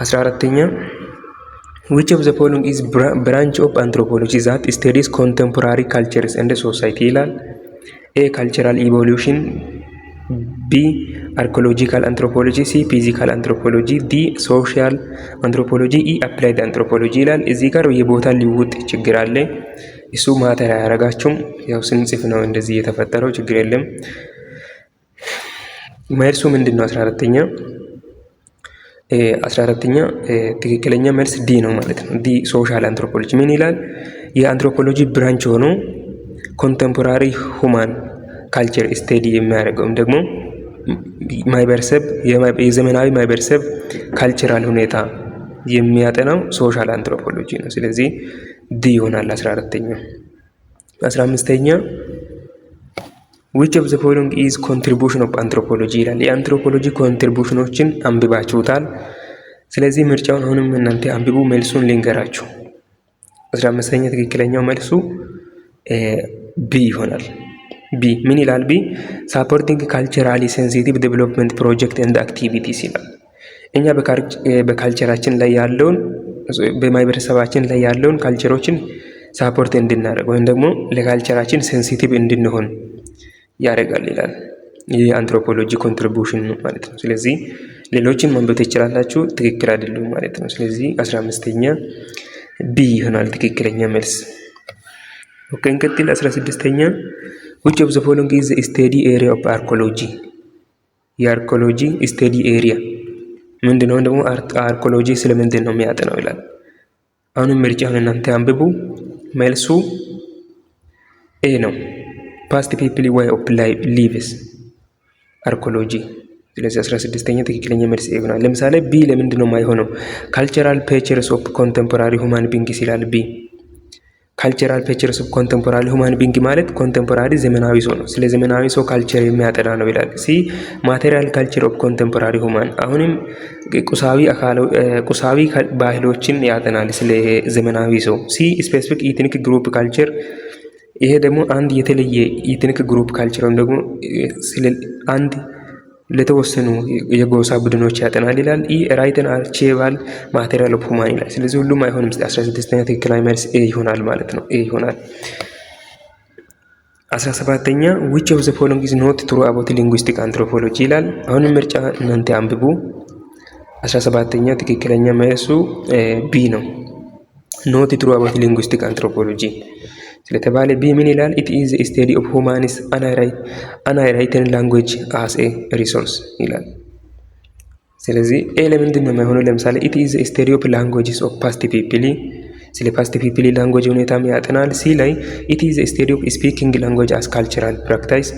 14ኛ which of the following is branch of anthropology that studies contemporary cultures and society ይላል። A cultural evolution B archaeological anthropology C physical anthropology D social anthropology E applied anthropology ይላል። እዚህ ጋር የቦታ ሊውጥ ችግር አለ። እሱ ማተር አያረጋችሁም። ያው ስንጽፍ ነው እንደዚህ የተፈጠረው ችግር የለም። መልሱ ምንድነው? 14ኛ ትክክለኛ መልስ ዲ ነው ማለት ነው። ዲ ሶሻል አንትሮፖሎጂ ምን ይላል? የአንትሮፖሎጂ ብራንች ሆኖ ኮንቴምፖራሪ ሁማን ካልቸር ስቴዲ የሚያደርገውም ደግሞ ማህበረሰብ የዘመናዊ ማህበረሰብ ካልቸራል ሁኔታ የሚያጠናው ሶሻል አንትሮፖሎጂ ነው። ስለዚህ ዲ ይሆናል 14ኛ። 15ኛ which of the following is contribution of anthropology ይላል። የአንትሮፖሎጂ ኮንትሪቢዩሽኖችን አንብባችሁታል። ስለዚህ ምርጫውን አሁንም እናንተ አንብቡ። መልሱን ልንገራችሁ። 15ኛ ትክክለኛው መልሱ ቢ ይሆናል። ቢ ምን ይላል? ቢ supporting culturally sensitive development project and activities ይላል። እኛ በካልቸራችን ላይ ያለውን በማህበረሰባችን ላይ ያለውን ካልቸሮችን ሳፖርት እንድናደርግ ወይም ደግሞ ለካልቸራችን ሴንሲቲቭ እንድንሆን ያደርጋል ይላል። ይህ አንትሮፖሎጂ ኮንትሪቢዩሽን ነው ማለት ነው። ስለዚህ ሌሎችን ማንበብ ትችላላችሁ፣ ትክክል አይደሉም ማለት ነው። ስለዚህ 15ኛ ቢ ይሆናል ትክክለኛ መልስ። ኦኬ እንቀጥል። 16ኛ which of the following is the study area of archaeology? የአርኪኦሎጂ ስቴዲ ኤሪያ ምንድነው? ደግሞ አርኪኦሎጂ ስለምንድን ነው የሚያጠናው ይላል። አሁንም ምርጫውን እናንተ አንብቡ። መልሱ ኤ ነው። past people way of lives አርኪኦሎጂ። ስለዚህ 16ኛ ትክክለኛ መልስ ኤ ይሆናል። ለምሳሌ ቢ ለምንድን ነው የማይሆነው? ካልቸራል ፒክቸርስ ኦፍ ኮንቴምፖራሪ ሁማን ቢንግስ ይላል። ቢ ካልቸራል ፒክቸርስ ኦፍ ኮንቴምፖራሪ ሁማን ቢንግ ማለት ኮንቴምፖራሪ ዘመናዊ ሰው ነው። ስለ ዘመናዊ ሰው ካልቸር የሚያጠና ነው ይላል። ሲ ማቴሪያል ካልቸር ኦፍ ኮንቴምፖራሪ ሁማን አሁንም ቁሳዊ ባህሎችን ያጠናል ስለ ዘመናዊ ሰው። ሲ ስፔሲፊክ ኢትኒክ ግሩፕ ካልቸር ይሄ ደግሞ አንድ የተለየ ኢትኒክ ግሩፕ ካልቸር ወይም ደግሞ ስለ አንድ ለተወሰኑ የጎሳ ቡድኖች ያጠናል ይላል። ኢ ራይትን አርቺቫል ማቴሪያል ኦፍ ሁማን ይላል። ስለዚህ ሁሉም አይሆንም። 16ኛ ትክክለኛ መልስ ኤ ይሆናል ማለት ነው። ኤ ይሆናል። 17ኛ which of the following is not true about linguistic anthropology ይላል። አሁንም ምርጫ እናንተ አንብቡ። 17ኛ ትክክለኛ መልሱ ቢ ነው። not true about linguistic anthropology ስለተባለ ቢ ምን ይላል? it is a study of humans unwritten language as a resource ይላል። ስለዚህ ኤ ለምንድን ነው የማይሆነው? ለምሳሌ it is a study of languages of past people ስለ past people language ሁኔታም ያጠናል። ሲ ላይ it is a study of speaking language as cultural practice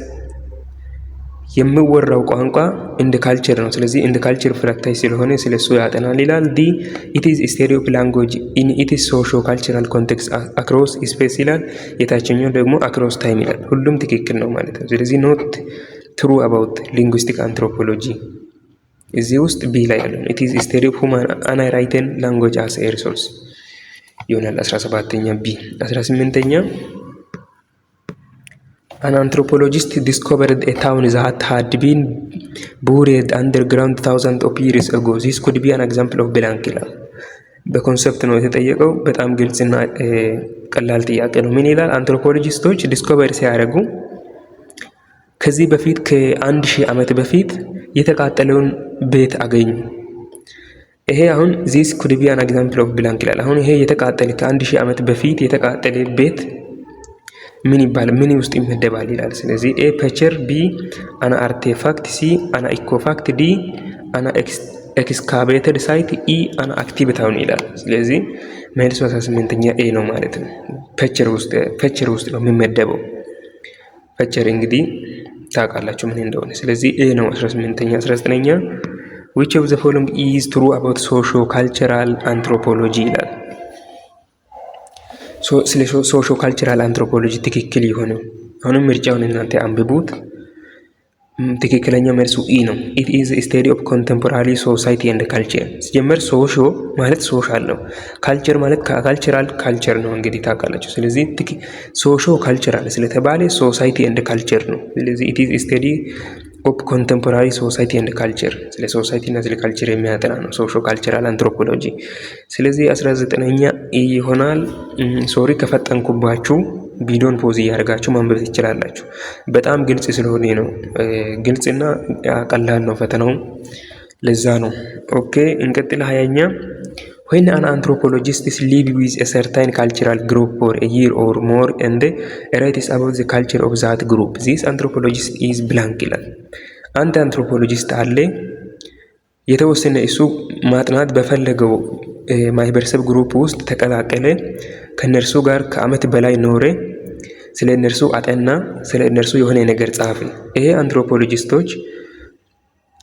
የሚወራው ቋንቋ እንደ ካልቸር ነው። ስለዚህ እንደ ካልቸር ፕራክቲስ ስለሆነ ስለሱ ያጠናል ይላል። ዲ it is a study of language in its socio cultural context across space ይላል። የታችኛው ደግሞ across time ይላል። ሁሉም ትክክል ነው ማለት ነው። ስለዚህ not true about linguistic anthropology እዚህ ውስጥ ቢ ላይ ያለው it is a study of human unwritten language as a resource ይሆናል 17ኛ ቢ። 18ኛ An anthropologist discovered a town that had been buried underground thousands of years ago. This could be an example of blank ይላል። በኮንሰፕት ነው የተጠየቀው። በጣም ግልጽና ቀላል ጥያቄ ነው። ምን ይላል? አንትሮፖሎጂስቶች ዲስኮቨር ሲያደርጉ ከዚህ በፊት ከ1000 ዓመት በፊት የተቃጠለውን ቤት አገኙ። ይሄ አሁን this could be an example of blank ይላል። አሁን ይሄ የተቃጠለ ከ1000 ዓመት በፊት የተቃጠለ ቤት ምን ይባላል? ምን ውስጥ ይመደባል ይላል። ስለዚህ ኤ ፒክቸር፣ ቢ አና አርቲፋክት፣ ሲ አና ኢኮፋክት፣ ዲ አና ኤክስካቬትድ ሳይት፣ ኢ አና አክቲቭ ታውን ይላል። ስለዚህ መልሱ 18ኛ ኤ ነው ማለት ነው። ፒክቸር ውስጥ ነው የሚመደበው። ፒክቸር እንግዲህ ታውቃላችሁ ምን እንደሆነ። ስለዚህ ኤ ነው 18ኛ። 19ኛ which of the following is true about socio-cultural anthropology ይላል። ስለ ሶሾ ካልቸራል አንትሮፖሎጂ ትክክል የሆነው አሁንም ምርጫውን እናንተ አንብቡት። ትክክለኛው መልሱ ኢ ነው። it is a study of contemporary society and culture ሲጀመር ሶሾ ማለት ሶሻል ነው። ካልቸር ማለት ካልቸራል ካልቸር ነው እንግዲህ ታውቃላችሁ። ስለዚህ ሶሾ ካልቸራል ስለተባለ ሶሳይቲ and culture ነው። ስለዚህ it is a study ኦፍ ኮንቴምፖራሪ ሶሳይቲ ኤንድ ካልቸር ስለ ሶሳይቲ እና ስለ ካልቸር የሚያጠና ነው ሶሾ ካልቸራል አንትሮፖሎጂ። ስለዚህ 19ኛ ይሆናል። ሶሪ ከፈጠንኩባችሁ ቪዲዮን ፖዝ እያደረጋችሁ ማንበብ ትችላላችሁ። በጣም ግልጽ ስለሆነ ነው። ግልጽና ቀላል ነው ፈተናው፣ ለዛ ነው። ኦኬ እንቀጥል። 20ኛ when an anthropologist live with a certain cultural group for a year or more and writes about the culture of that group, this anthropologist is blank ይላል። አንድ አንትሮፖሎጂስት አለ የተወሰነ እሱ ማጥናት በፈለገው ማህበረሰብ ግሩፕ ውስጥ ተቀላቀለ፣ ከነርሱ ጋር ከአመት በላይ ኖረ፣ ስለ እነርሱ አጠና፣ ስለ እነርሱ የሆነ ነገር ጻፈ። ይሄ አንትሮፖሎጂስቶች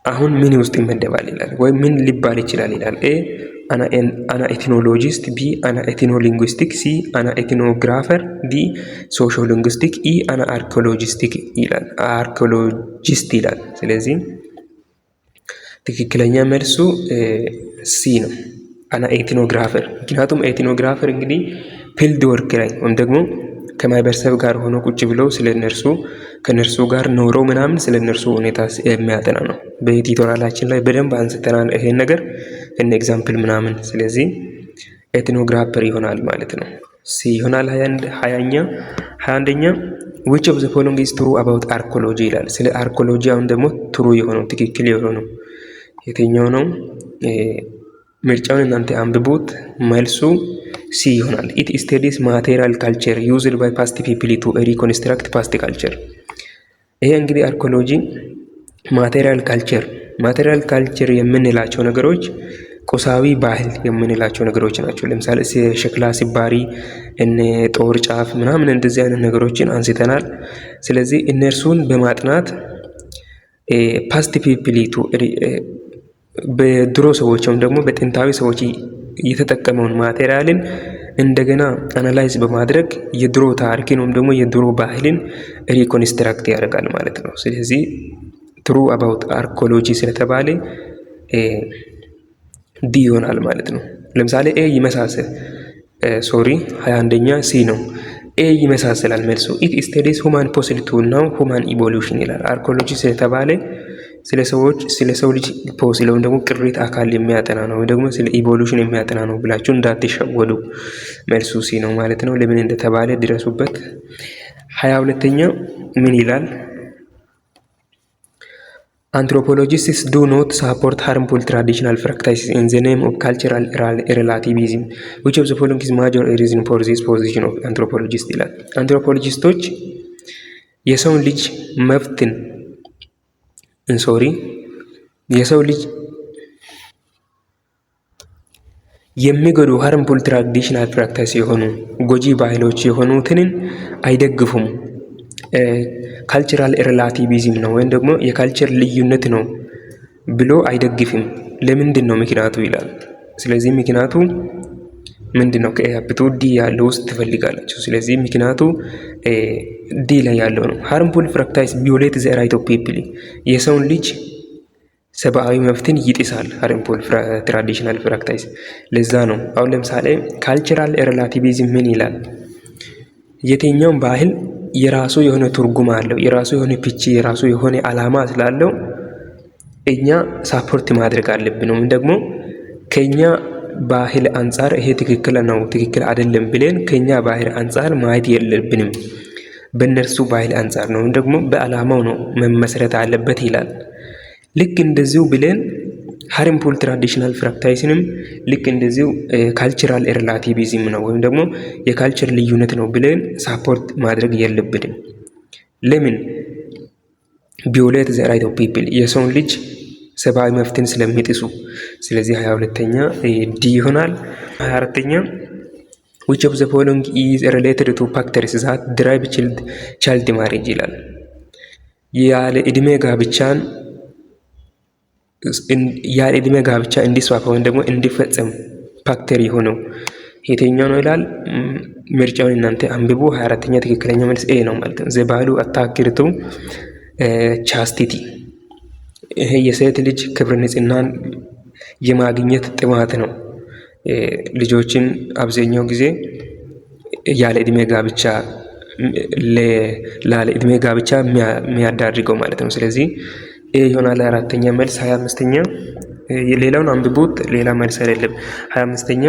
አሁን ምን ውስጥ ይመደባል ይላል፣ ወይም ምን ሊባል ይችላል ይላል። አና ኤትኖሎጂስት፣ ቢ አና ኤትኖሊንጉስቲክ፣ ሲ አና ኤትኖግራፈር፣ ዲ ሶሾሊንጉስቲክ፣ ኢ አና አርኪኦሎጂስቲክ ይላል። አርኪኦሎጂስት ይላል። ስለዚህ ትክክለኛ መልሱ ሲ ነው፣ አና ኤትኖግራፈር። ምክንያቱም ኤትኖግራፈር እንግዲህ ፊልድ ወርክ ላይ ወይም ደግሞ ከማህበረሰብ ጋር ሆኖ ቁጭ ብለው ስለ እነርሱ ከነርሱ ጋር ኖረው ምናምን ስለ እነርሱ ሁኔታ የሚያጠና ነው። በቲቶራላችን ላይ በደንብ አንስተናል ይሄን ነገር እነ ኤግዛምፕል ምናምን። ስለዚህ ኤትኖግራፈር ይሆናል ማለት ነው፣ ሲ ይሆናል። 21ኛ which of the following is true about archaeology ይላል። ስለ አርኪኦሎጂ አሁን ደግሞ ትሩ የሆነው ትክክል የሆነው የትኛው ነው? ምርጫውን እናንተ አንብቡት። መልሱ ሲ ይሆናል። it studies material culture used by past people to reconstruct past culture። ይሄ እንግዲህ አርኪኦሎጂ ማቴሪያል ካልቸር የምንላቸው ነገሮች ቁሳዊ ባህል የምንላቸው ነገሮች ናቸው። ለምሳሌ ሸክላ ሲባሪ፣ እነ ጦር ጫፍ ምናምን እንደዚህ አይነት ነገሮችን አንስተናል። ስለዚህ እነርሱን በማጥናት ፓስት ፒፕል በድሮ ሰዎች ወይም ደግሞ በጥንታዊ ሰዎች የተጠቀመውን ማቴሪያልን እንደገና አናላይዝ በማድረግ የድሮ ታሪክን ወይም ደግሞ የድሮ ባህልን ሪኮንስትራክት ያደርጋል ማለት ነው። ስለዚህ ትሩ አባውት አርኪኦሎጂ ስለተባለ ዲ ይሆናል ማለት ነው። ለምሳሌ ኤ ይመሳሰል 21ኛ ሲ ነው። ኤ ይመሳሰላል መልሱ። ኢት ስተዲስ ሁማን ፖሲቢሊቲ ነው ሁማን ኢቮሉሽን ይላል። አርኪኦሎጂ ስለተባለ ስለ ሰው ልጅ ፎሲል ወይም ደግሞ ቅሪት አካል የሚያጠና ነው፣ ወይ ደግሞ ስለ ኢቮሉሽን የሚያጠና ነው ብላችሁ እንዳትሸወዱ። መልሱ ሲ ነው ማለት ነው። ለምን እንደተባለ ድረሱበት። 22ኛ ምን ይላል? Anthropologists do not support harmful traditional practices in the name of cultural relativism. Which of the following is major reason for this position of anthropologists ይላል። አንትሮፖሎጂስቶች የሰውን ልጅ መብትን የሰው ልጅ የሚጎዱ harmful traditional practices የሆኑ ጎጂ ባህሎች የሆኑትን አይደግፉም። ካልቸራል ሪላቲቪዝም ነው ወይም ደግሞ የካልቸር ልዩነት ነው ብሎ አይደግፍም። ለምንድን ነው ምክንያቱ ይላል። ስለዚህ ምክንያቱ ምንድን ነው? ከአብቱ ዲ ያለው ውስጥ ትፈልጋላችሁ። ስለዚህ ምክንያቱ ዲ ላይ ያለው ነው። ሃርምፉል ፕራክቲስ ቪዮሌት ዘ ራይት ኦፍ ፒፕል፣ የሰውን ልጅ ሰብአዊ መብትን ይጥሳል። ሃርምፉል ትራዲሽናል ፕራክቲስ ለዛ ነው። አሁን ለምሳሌ ካልቸራል ሪላቲቪዝም ምን ይላል? የትኛውም ባህል የራሱ የሆነ ትርጉም አለው፣ የራሱ የሆነ ፍቺ፣ የራሱ የሆነ ዓላማ ስላለው እኛ ሳፖርት ማድረግ አለብን። ወይም ደግሞ ከኛ ባህል አንፃር ይሄ ትክክል ነው ትክክል አይደለም ብለን ከኛ ባህል አንፃር ማየት የለብንም። በእነርሱ ባህል አንፃር ነው ወይም ደግሞ በዓላማው ነው መመስረት አለበት ይላል። ልክ እንደዚሁ ብለን ሃርምፉል ትራዲሽናል ፕራክቲስንም ልክ እንደዚሁ ካልቸራል ሪላቲቪዝም ነው ወይም ደግሞ የካልቸር ልዩነት ነው ብለን ሳፖርት ማድረግ የለብንም። ለምን? ቪዮሌት ዘ ራይት ኦፍ ፒፕል፣ የሰውን ልጅ ሰብአዊ መብትን ስለሚጥሱ። ስለዚህ 22ኛ ዲ ይሆናል። 24ኛ which of the following is related to factors that drive child marriage ይላል። ያለ ዕድሜ ጋብቻ እንዲስፋፋ ወይም ደግሞ እንዲፈጸም ፋክተር የሆነው የትኛው ነው ይላል። ምርጫውን እናንተ አንብቡ። 24ኛ ትክክለኛ መልስ ኤ ነው ማለት ነው። ዘ ቫልዩ አታክድ ቱ ቻስቲቲ፣ ይሄ የሴት ልጅ ክብረ ንጽህናን የማግኘት ጥማት ነው። ልጆችን አብዛኛው ጊዜ ያለ ዕድሜ ጋብቻ የሚያዳርገው ማለት ነው። ስለዚህ ኤ ይሆናል አራተኛ መልስ። 25ኛ ሌላውን አንብቡት፣ ሌላ መልስ አይደለም። 25ኛ